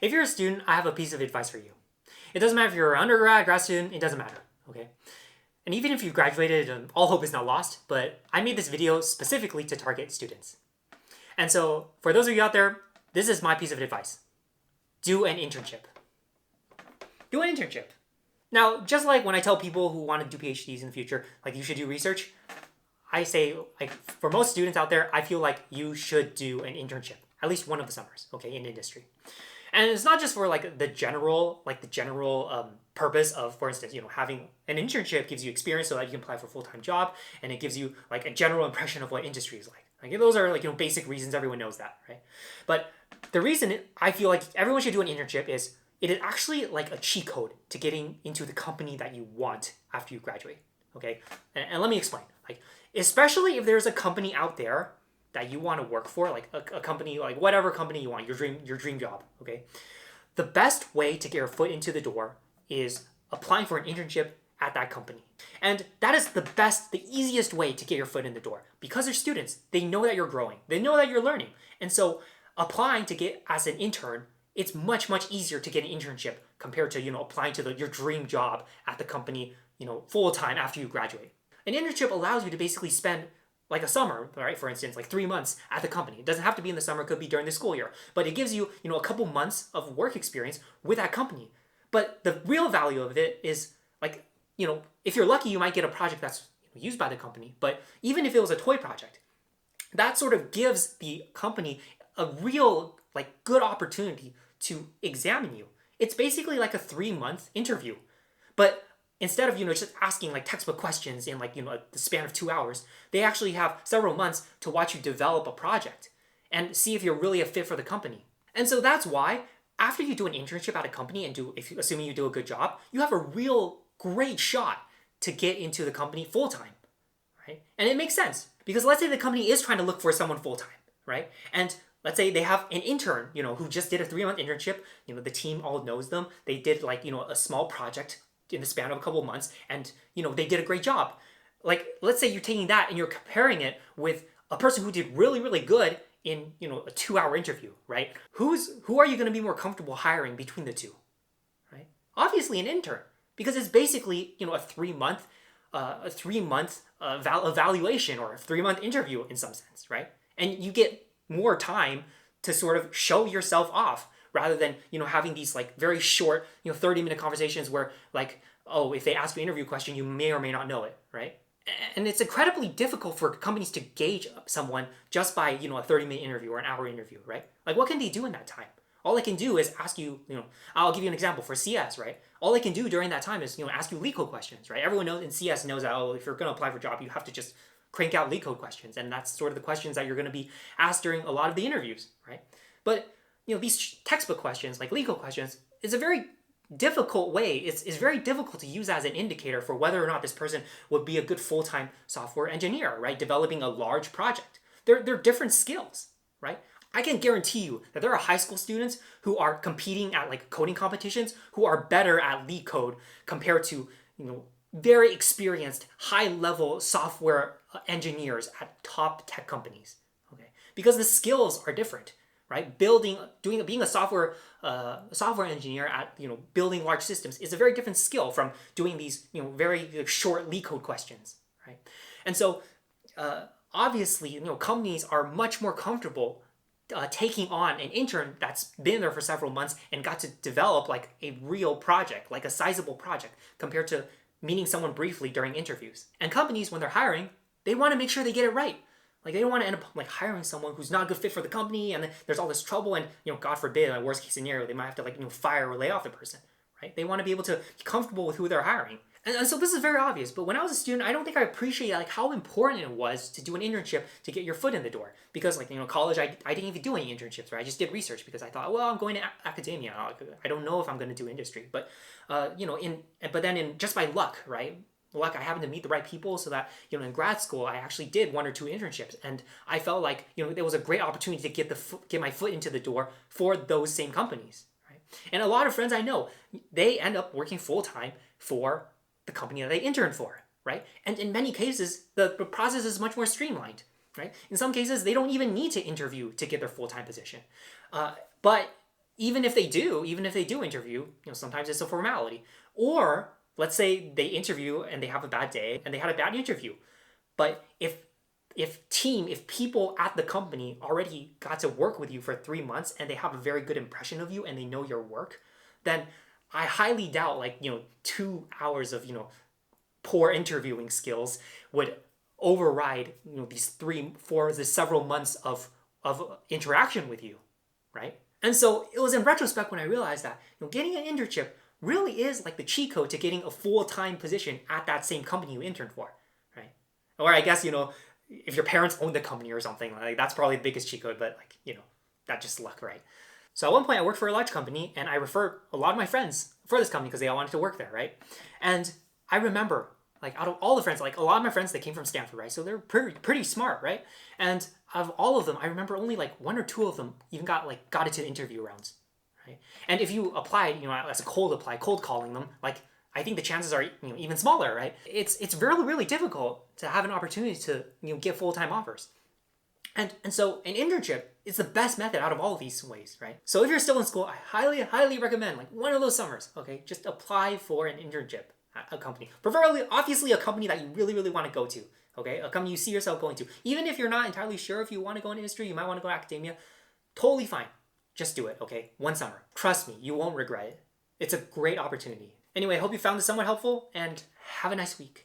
If you're a student, I have a piece of advice for you. It doesn't matter if you're an undergrad, grad student, it doesn't matter, okay? And even if you graduated, all hope is not lost, but I made this video specifically to target students. And so, for those of you out there, this is my piece of advice. Do an internship. Do an internship. Now, just like when I tell people who want to do PhDs in the future, like you should do research, I say, like, for most students out there, I feel like you should do an internship, at least one of the summers, okay, in industry. And it's not just for like the general purpose of, for instance, having an internship gives you experience so that you can apply for a full-time job, and it gives you like a general impression of what industry is like. Like those are like basic reasons, everyone knows that, right? But the reason I feel like everyone should do an internship is it is actually like a cheat code to getting into the company that you want after you graduate. Okay, and let me explain. Like, especially if there's a company out there that you want to work for, like a company, like whatever company you want, your dream job, okay? The best way to get your foot into the door is applying for an internship at that company. And that is the easiest way to get your foot in the door. Because they're students, they know that you're growing. They know that you're learning. And so applying to get as an intern, it's much, much easier to get an internship compared to, applying to your dream job at the company, full time after you graduate. An internship allows you to basically spend like a summer, right? For instance, like 3 months at the company. It doesn't have to be in the summer, it could be during the school year. But it gives you, a couple months of work experience with that company. But the real value of it is like, if you're lucky, you might get a project that's used by the company. But even if it was a toy project, that sort of gives the company a real, like, good opportunity to examine you. It's basically like a 3-month interview. But instead of, just asking like textbook questions in like, the span of 2 hours, they actually have several months to watch you develop a project and see if you're really a fit for the company. And so that's why after you do an internship at a company and assuming you do a good job, you have a real great shot to get into the company full time, right? And it makes sense because let's say the company is trying to look for someone full time, right? And let's say they have an intern, who just did a 3-month internship. The team all knows them. They did like, a small project in the span of a couple of months, and they did a great job. Like, let's say you're taking that and you're comparing it with a person who did really, really good in a 2-hour interview, right? Who are you going to be more comfortable hiring between the two, right? Obviously an intern, because it's basically a 3-month evaluation or a 3-month interview in some sense, right? And you get more time to sort of show yourself off, rather than having these like very short 30-minute conversations where like, oh, if they ask you an interview question, you may or may not know it, right? And it's incredibly difficult for companies to gauge someone just by a 30-minute interview or an hour interview, right? Like, what can they do in that time? All they can do is ask you, I'll give you an example for CS, right? All they can do during that time is ask you legal questions, right? Everyone knows in CS knows that, oh, if you're going to apply for a job, you have to just crank out legal questions, and that's sort of the questions that you're going to be asked during a lot of the interviews, right? But these textbook questions, like legal questions, is a very difficult way. It's very difficult to use as an indicator for whether or not this person would be a good full-time software engineer, right? Developing a large project. They're different skills, right? I can guarantee you that there are high school students who are competing at like coding competitions who are better at lead code compared to, very experienced high-level software engineers at top tech companies, okay? Because the skills are different. Right, being a software engineer at building large systems is a very different skill from doing these very short lead code questions, right? And so obviously companies are much more comfortable taking on an intern that's been there for several months and got to develop like a real project, like a sizable project, compared to meeting someone briefly during interviews. And companies, when they're hiring, they want to make sure they get it right. Like, they don't want to end up like hiring someone who's not a good fit for the company, and then there's all this trouble, and God forbid, in a worst case scenario, they might have to like fire or lay off the person, right? They want to be able to be comfortable with who they're hiring, and so this is very obvious. But when I was a student, I don't think I appreciated like how important it was to do an internship to get your foot in the door. Because like college, I didn't even do any internships, right? I just did research because I thought, well, I'm going to academia. I don't know if I'm going to do industry, but just by luck, right? I happened to meet the right people so that, in grad school, I actually did 1 or 2 internships. And I felt like, there was a great opportunity to get my foot into the door for those same companies, right? And a lot of friends I know, they end up working full-time for the company that they interned for, right? And in many cases, the process is much more streamlined, right? In some cases, they don't even need to interview to get their full-time position. But Even if they do interview, sometimes it's a formality. Or let's say they interview and they have a bad day and they had a bad interview. But if people at the company already got to work with you for 3 months and they have a very good impression of you and they know your work, then I highly doubt 2 hours of poor interviewing skills would override these 3, 4, the several months of interaction with you, right? And so it was in retrospect when I realized that getting an internship really is like the cheat code to getting a full-time position at that same company you interned for, right? Or I guess if your parents own the company or something, that's probably the biggest cheat code, but that's just luck, right? So at one point I worked for a large company and I referred a lot of my friends for this company because they all wanted to work there, right? And I remember out of all the friends, a lot of my friends, they came from Stanford, right? So they're pretty smart, right? And of all of them, I remember only 1 or 2 of them even got into interview rounds, right? And if you applied, as a cold calling them, I think the chances are even smaller, right? It's really really difficult to have an opportunity to get full-time offers. And so an internship is the best method out of all of these ways, right? So if you're still in school, I highly recommend one of those summers, okay? Just apply for an internship at a company. Preferably, obviously, a company that you really, really want to go to, okay? A company you see yourself going to. Even if you're not entirely sure if you want to go into industry, you might want to go to academia, totally fine. Just do it, okay? One summer. Trust me, you won't regret it. It's a great opportunity. Anyway, I hope you found this somewhat helpful, and have a nice week.